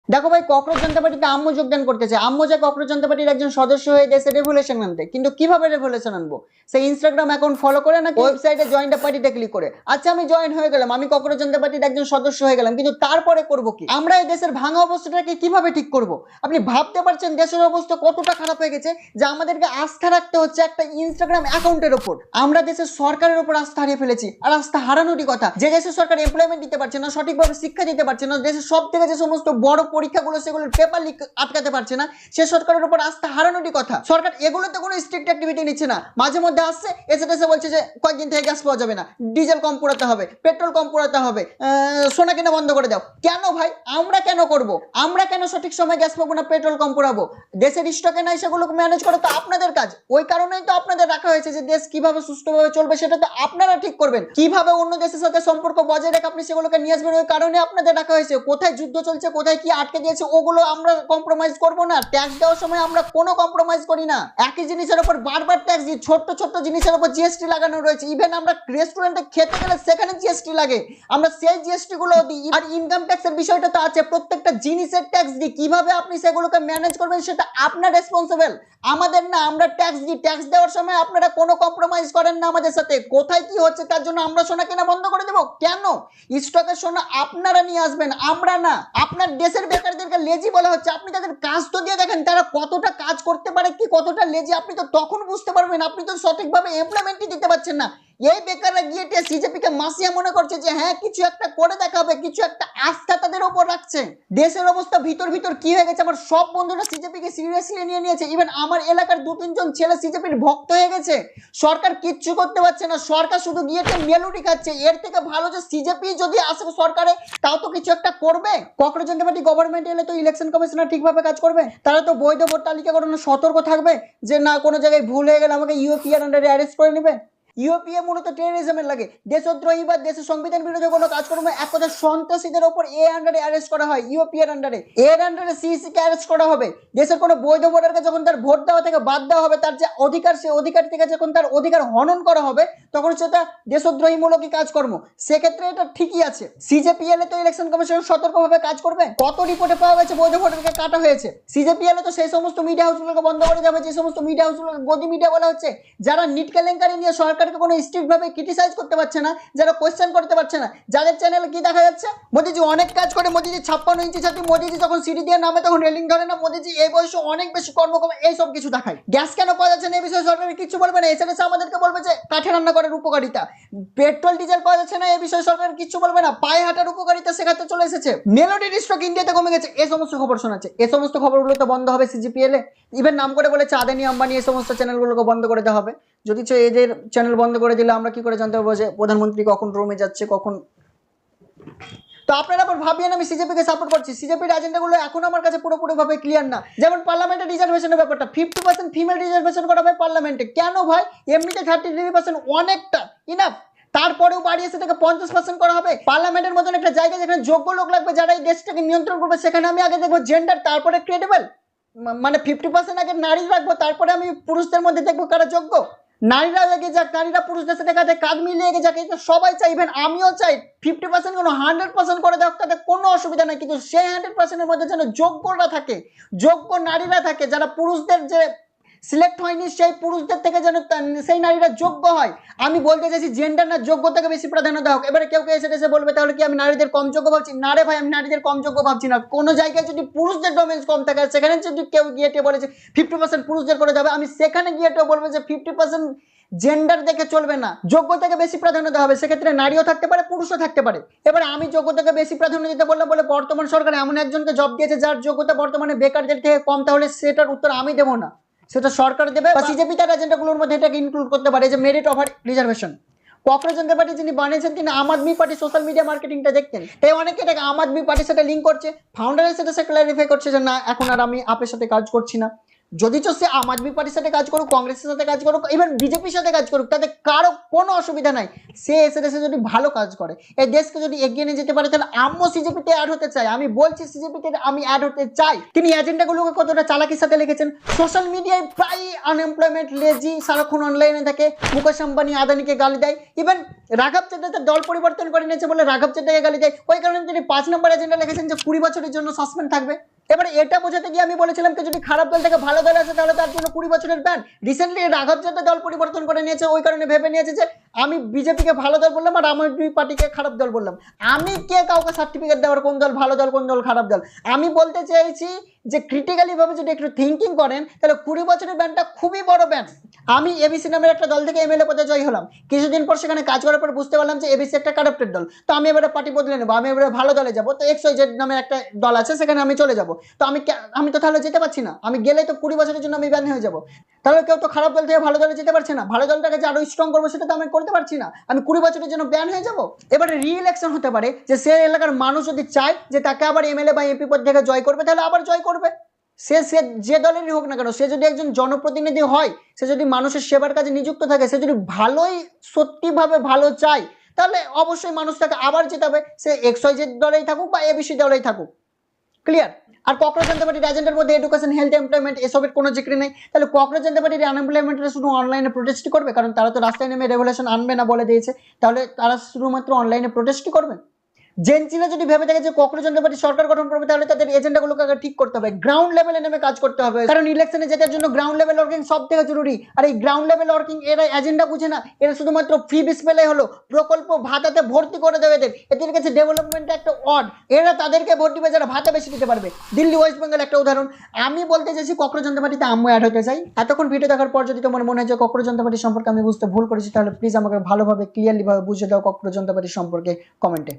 দেখো ভাই, ককরোচ জনতা পার্টিতে আম্মু যোগদান করতেছে। আম্মু যে ককরোচ জনতা পার্টির একজন সদস্য হয়ে দেশে রেভলিউশন আনতে, কিন্তু কিভাবে রেভলিউশন আনবো? সেই ইনস্টাগ্রাম অ্যাকাউন্ট ফলো করে নাকি ওয়েবসাইটে জয়েন দ্য পার্টিতে ক্লিক করে? আচ্ছা, আমি জয়েন হয়ে গেলাম, আমি ককরোচ জনতা পার্টির একজন সদস্য হয়ে গেলাম, কিন্তু তারপরে করব কি? আমরা এই দেশের ভাঙা অবস্থাটাকে কিভাবে ঠিক করব? আপনি ভাবতে পারছেন দেশের অবস্থা কতটা খারাপ হয়ে গেছে যে আমাদেরকে আস্থা রাখতে হচ্ছে একটা ইনস্টাগ্রাম অ্যাকাউন্টের উপর। আমরা দেশের সরকারের উপর আস্থা হারিয়ে ফেলেছি। আর আস্থা হারানোরই কথা। যে দেশের সরকার এমপ্লয়মেন্ট দিতে পারছে না, সঠিকভাবে শিক্ষা দিতে পারছে না, দেশের সব থেকে যে সমস্ত বড় পরীক্ষাগুলো সেগুলোর পেপার লিক আটকাতে পারছে না, সে সরকারের উপর আস্থা হারানোরই কথা। সরকার এগুলোতে কোনো স্ট্রিক্ট অ্যাক্টিভিটি নিচ্ছে না। মাঝে মধ্যে আসছে, এসে বলছে যে কয়েকদিন থেকে গ্যাস পাওয়া যাবে না, ডিজেল কম পোড়াতে হবে, পেট্রোল কম পোড়াতে হবে, সোনা কেনা বন্ধ করে দাও। কেন ভাই? আমরা কেন করব? আমরা কেন সঠিক সময় গ্যাস পাবো না, পেট্রোল কম পোড়াবো? দেশের স্টকে নাই, সেগুলোকে ম্যানেজ করা তো আপনাদের কাজ। ওই কারণেই তো আপনাদের রাখা হয়েছে যে দেশ কিভাবে সুষ্ঠুভাবে চলবে সেটা তো আপনারা ঠিক করবেন। কিভাবে অন্য দেশের সাথে সম্পর্ক বজায় রেখে আপনি সেগুলোকে নিয়ে আসবেন, ওই কারণে আপনাদের রাখা হয়েছে। কোথায় যুদ্ধ চলছে, কোথায় কি আটকে দিয়েছে, ওগুলো আমরা কম্প্রোমাইজ করব না। ট্যাক্স দেওয়ার সময় আমরা কোনো কম্প্রোমাইজ করি না। একই জিনিসের উপর বারবার ট্যাক্স দিই, ছোট্ট ছোট্ট জিনিসের উপর জিএসটি লাগানো রয়েছে। ইভেন আমরা রেস্টুরেন্টে খেতে গেলে সেখানে জিএসটি লাগে, আমরা সেই জিএসটি গুলো দিই। আর ইনকাম ট্যাক্সের বিষয়টা তো আছে, প্রত্যেকটা জিনিসের ট্যাক্স দিই। কিভাবে আপনি সেগুলোকে ম্যানেজ করবেন সেটা আপনার রেসপন্সিবল, আমাদের না। আমরা ট্যাক্স দিই, ট্যাক্স দেওয়ার সময় আপনারা কোনো কম্প্রোমাইজ করেন না আমাদের সাথে। কোথায় কি হচ্ছে তার জন্য আমরা সোনা কেনা বন্ধ করে দেবো কেন? স্টকের সোনা আপনারা নিয়ে আসবেন, আমরা না। আপনার দেশের বেকারদেরকে লেজি বলা হচ্ছে। আপনি তাদের কাজ তো দিয়ে দেখেন, তারা কতটা কাজ করতে পারে, কি কতটা লেজি আপনি তো তখন বুঝতে পারবেন। আপনি তো সঠিকভাবে এমপ্লয়মেন্টই দিতে পারছেন না। এই বেকাররা গিয়ে সিজেপি কে মাসিয়া মনে করছে যে হ্যাঁ কিছু একটা করে দেখাবে, কিছু একটা আস্থা তাদের উপর রাখছে। দেশের অবস্থা ভিতর ভিতর কি হয়ে গেছে, আমার সব বন্ধুরা সিজেপি কে সিরিয়াসলি নিয়ে নিয়েছে। ইভেন আমার এলাকার 2-3 জন ছেলে সিজেপির ভক্ত হয়ে গেছে। সরকার কিচ্ছু করতে পারছে না, সরকার শুধু গিয়ে মেলুটি খাচ্ছে। এর থেকে ভালো যে সিজেপি যদি আসে সরকারে, তাও তো কিছু একটা করবে। ককরোচ জনতা পার্টি গভর্নমেন্ট এলে তো ইলেকশন কমিশনার ঠিকভাবে কাজ করবে। তারা তো বৈধ ভোট তালিকাকরণে সতর্ক থাকবে যে না কোনো জায়গায় ভুল হয়ে গেলে আমাকে ইউপিআর আন্ডারে অ্যারেস্ট করে নেবে। ইউপিএ মূলত টেররিজমের লাগে। দেশদ্রোহী বা দেশের সংবিধান বিরোধী কোনো কাজকর্ম, এক কথা সন্ত্রাসীদের উপর এ আন্ডারে অ্যারেস্ট করা হয়, ইউপিএর আন্ডারে। এর আন্ডারে সিইসি কে অ্যারেস্ট করা হবে। দেশের কোনো বৈধ ভোটারকে যখন তার ভোট দেওয়া থেকে বাদ দেওয়া হবে, তার যে অধিকার, সে অধিকার থেকে যখন তার অধিকার হনন করা হবে, তখন সেটা দেশদ্রোহীমূলকই কাজকর্ম। সেক্ষেত্রে এটা ঠিকই আছে। সিজেপিএল তো ইলেকশন কমিশন সতর্কভাবে কাজ করবে। কত রিপোর্টে পাওয়া গেছে বৈধ ভোটারকে কাটা হয়েছে। সিজেপিএল তো সেই সমস্ত মিডিয়া হাউসগুলোকে বন্ধ করে যাবে, যে সমস্ত মিডিয়া হাউসগুলোকে গদি মিডিয়া বলা হচ্ছে, যারা নিট কেলেঙ্কারি নিয়ে সরকারকে কোনো স্ট্রিক্ট ভাবে ক্রিটিসাইজ করতে পারছে না, যারা কোশ্চেন করতে পারছে না, যাদের চ্যানেলে কি দেখা যাচ্ছে, মোদিজি অনেক কাজ করে, মোদিজি 56 ইঞ্চি ছাত্রী, মোদিজি যখন সিঁড়ি দিয়ে নামে তখন রেলিং ধরে না, মোদিজি এই বয়সে অনেক বেশি কর্মক্ষম, এইসব কিছু দেখায়। গ্যাস কেন পাওয়া যাচ্ছে না এই বিষয়ে সরকার কিছু বলবে না। এসে আমাদেরকে বলবে যে কাঠে রান্না করার উপকারিতা। পেট্রোল ডিজেল পাওয়া যাচ্ছে না এই বিষয়ে সরকার কিছু বলবে না, পায়ে হাঁটার উপকারিতা শেখাতে চলে এসেছে। মেলোডির স্টক ইন্ডিয়াতে কমে গেছে, এই সমস্ত খবর শোনাচ্ছে। এই সমস্ত খবরগুলো তো বন্ধ হবে সিজিপিএল এ। ইভেন নাম করে বলেছে আদানি আম্বানি এই সমস্ত চ্যানেলগুলোকে বন্ধ করে দেওয়া হবে। যদি এদের চ্যানেল বন্ধ করে দিলে আমরা কি করে জানতে পারবো যে প্রধানমন্ত্রী কখন রোমে যাচ্ছে, কখন? তো আপনারা আবার ভাবিয়েন আমি সিজেপিকে সাপোর্ট করছি। সিজেপির এজেন্ডাগুলো এখন আমার কাছে পুরোপুরিভাবে ক্লিয়ার না। যেমন পার্লামেন্টের রিজার্ভেশনের ব্যাপারটা, 50% ফিমেল রিজার্ভেশন করা হয় পার্লামেন্টে। কেন ভাই? এমনিতে 33% অনেকটা ইনাফ, তারপরেও বাড়িয়ে সেটাকে 50% করা হবে। পার্লামেন্টের মতন একটা জায়গা যেখানে যোগ্য লোক লাগবে, যারা এই দেশটাকে নিয়ন্ত্রণ করবে, সেখানে আমি আগে দেখবো জেন্ডার, তারপরে ক্রেডিবল। মানে 50% আগে নারী রাখবো, তারপরে আমি পুরুষদের মধ্যে দেখবো কারা যোগ্য। নারীরা এগিয়ে যাক, নারীরা পুরুষদের সাথে কাঁধে মিলিয়ে এগিয়ে যাক, এটা সবাই চাই। ইভেন আমিও চাই 50% কোনো 100% করে দেওয়া, তাতে কোনো অসুবিধা নেই। কিন্তু সেই 100% এর মধ্যে যেন যোগ্যরা থাকে, যোগ্য নারীরা থাকে, যারা পুরুষদের যে সিলেক্ট হয়নি সেই পুরুষদের থেকে যেন সেই নারীরা যোগ্য হয়। আমি বলতে চাইছি জেন্ডার না, যোগ্যতাকে বেশি প্রাধান্য দেওয়া হোক। এবারে কেউ এসে বলবে তাহলে কি আমি নারীদের কম যোগ্য ভাবছি? না রে ভাই, আমি নারীদের কম যোগ্য ভাবছি না। কোনো জায়গায় যদি পুরুষদের ডোমেন্স কম থাকে, সেখানে যদি কেউ গিয়ে বলে যে 50% পুরুষদের করে যাবে, আমি সেখানে গিয়ে বলবো যে 50% জেন্ডার দেখে চলবে না, যোগ্যতাকে বেশি প্রাধান্য দেওয়া হবে। সেক্ষেত্রে নারীও থাকতে পারে, পুরুষও থাকতে পারে। এবারে আমি যোগ্যতাকে বেশি প্রাধান্য দিতে বললাম বলে বর্তমান সরকার এমন একজনকে জব দিয়েছে যার যোগ্যতা বর্তমানে বেকারদের থেকে কম, তাহলে সেটার উত্তর আমি দেবো না, সেটা সরকার দেবে। বা সিজেপি তার এজেন্ডাগুলোর মধ্যে এটাকে ইনক্লুড করতে পারে, যে মেরিট ওভার রিজার্ভেশন। ককরোচ জনতা পার্টি যিনি বানিয়েছেন তিনি আম আদমি পার্টি সোশ্যাল মিডিয়া মার্কেটিংটা দেখতেন, তাই অনেকে এটাকে আম আদমি পার্টির সাথে লিঙ্ক করছে। ফাউন্ডারের সাথে সে ক্লারিফাই করছে যে না, এখন আর আমি আপের সাথে কাজ করছি না। যদি সে আম আদমি পার্টির সাথে কাজ করুক, কংগ্রেসের সাথে কাজ করুক, ইভেন বিজেপির সাথে কাজ করুক, তাতে কারো কোনো অসুবিধা নাই। সে এসে দেশে যদি ভালো কাজ করে, এই দেশকে যদি এগিয়ে নিয়ে যেতে পারে, তাহলে আমিও সিজেপিতে অ্যাড হতে চাই। আমি বলছি সিজেপিতে আমি অ্যাড হতে চাই। তিনি এজেন্ডাগুলোকে কতটা চালাকির সাথে লিখেছেন। সোশ্যাল মিডিয়ায় প্রায় আনএমপ্লয়মেন্ট, লেজি, সারাক্ষণ অনলাইনে থাকে, মুকেশ আম্বানি, আদানিকে গালি দেয়। ইভেন রাঘব চেড্ডা তার দল পরিবর্তন করে নিয়েছে বলে রাঘব চেড্ডাকে গালি দেয়। ওই কারণে তিনি 5 নম্বর এজেন্ডা লিখেছেন যে 20 বছরের জন্য সাসপেন্ড থাকবে। এবারে এটা বোঝাতে গিয়ে আমি বলেছিলাম যে যদি খারাপ দল থেকে ভালো দল আসে তাহলে তার জন্য 20 বছরের ব্যান। রিসেন্টলি রাঘব চেড্ডা দল পরিবর্তন করে নিয়েছে, ওই কারণে ভেবে নিয়েছে যে আমি বিজেপিকে ভালো দল বললাম আর আম আদমি পার্টিকে খারাপ দল বললাম। আমি কে কাউকে সার্টিফিকেট দেওয়ার কোন দল ভালো দল কোন দল খারাপ দল? আমি বলতে চাইছি যে ক্রিটিক্যালি ভাবে যদি একটু থিঙ্কিং করেন তাহলে 20 বছরের ব্যানটা খুবই বড় ব্যান। আমি এবিসি নামের একটা দল থেকে এমএলএ পদে জয় হলাম, কিছুদিন পর সেখানে কাজ করার পর বুঝতে পারলাম যে এবিসি একটা কারাপ্টেড দল। তো আমি এবারে পার্টি বদলে নেবো, আমি এবারে ভালো দলে যাবো। তো XYZ নামের একটা দল আছে, সেখানে আমি চলে যাবো। তো আমি তো তাহলে যেতে পারছি না, আমি গেলে তো 20 বছরের জন্য আমি ব্যান হয়ে যাবো। তাহলে কেউ তো খারাপ দল থেকে ভালো দলে যেতে পারছে না, ভালো দলটাকে যে আরো স্ট্রং করবো সেটা তো আমি করতে পারছি না, আমি 20 বছরের জন্য ব্যান হয়ে যাবো। এবারে রি-ইলেকশন হতে পারে, যে সে এলাকার মানুষ যদি চায় যে তাকে আবার এমএলএ বা এমপি পদ থেকে জয় করবে, তাহলে আবার জয় করবে। সে যে দলেরই হোক না কেন, সে যদি একজন জনপ্রতিনিধি হয়, সে যদি মানুষের সেবার কাজে নিযুক্ত থাকে, সে যদি ভালোই সত্যিভাবে ভালো চায়, তাহলে অবশ্যই মানুষ তাকে আবার জেতাবে, সে XYZ দলেই থাকুক বা এবিসি দলেই থাকুক। ক্লিয়ার? আর ককরোচ জনতা পার্টির এজেন্ডার মধ্যে এডুকেশন, হেলথ, এমপ্লয়মেন্ট এসবের কোনো জিক্রি নেই। তাহলে ককরোচ জনতা পার্টির আনএমপ্লয়মেন্টের শুধু অনলাইনে প্রোটেস্টই করবে, কারণ তারা তো রাস্তায় নেমে রেভলিউশন আনবে না বলে দিয়েছে। তাহলে তারা শুধুমাত্র অনলাইনে প্রোটেস্টই করবে। জেনচিরা যদি ভেবে থাকে যে ককরোচ জনতা পার্টি সরকার গঠন করবে, তাহলে তাদের এজেন্ডাগুলোকে আগে ঠিক করতে হবে, গ্রাউন্ড লেভেলে নেমে কাজ করতে হবে। কারণ ইলেকশনে জেতার জন্য গ্রাউন্ড লেভেল ওয়ার্কিং সব থেকে জরুরি। আর এই গ্রাউন্ড লেভেল ওয়ার্কিং এরা এজেন্ডা বুঝে না, এরা শুধুমাত্র ফ্রি বিস পেলে হলো, প্রকল্প ভাতাতে ভর্তি করে দেবে এদের কাছে ডেভেলপমেন্ট একটা অড। এরা তাদেরকে ভোট দিবে যারা ভাতা বেশি দিতে পারবে। দিল্লি, ওয়েস্ট বেঙ্গল একটা উদাহরণ। আমি বলতে চাইছি ককরোচ জনতা পার্টিতে আমিও অ্যাড হতে চাই। এতক্ষণ ভিডিও দেখার পর যদি তোমার মনে হয় যে ককরোচ জনতা পার্টি সম্পর্কে আমি বুঝতে ভুল করেছি, তাহলে প্লিজ আমাকে ভালোভাবে ক্লিয়ারলি ভাবে বুঝিয়ে দাও ককরোচ জনতা পার্টি সম্পর্কে কমেন্টে।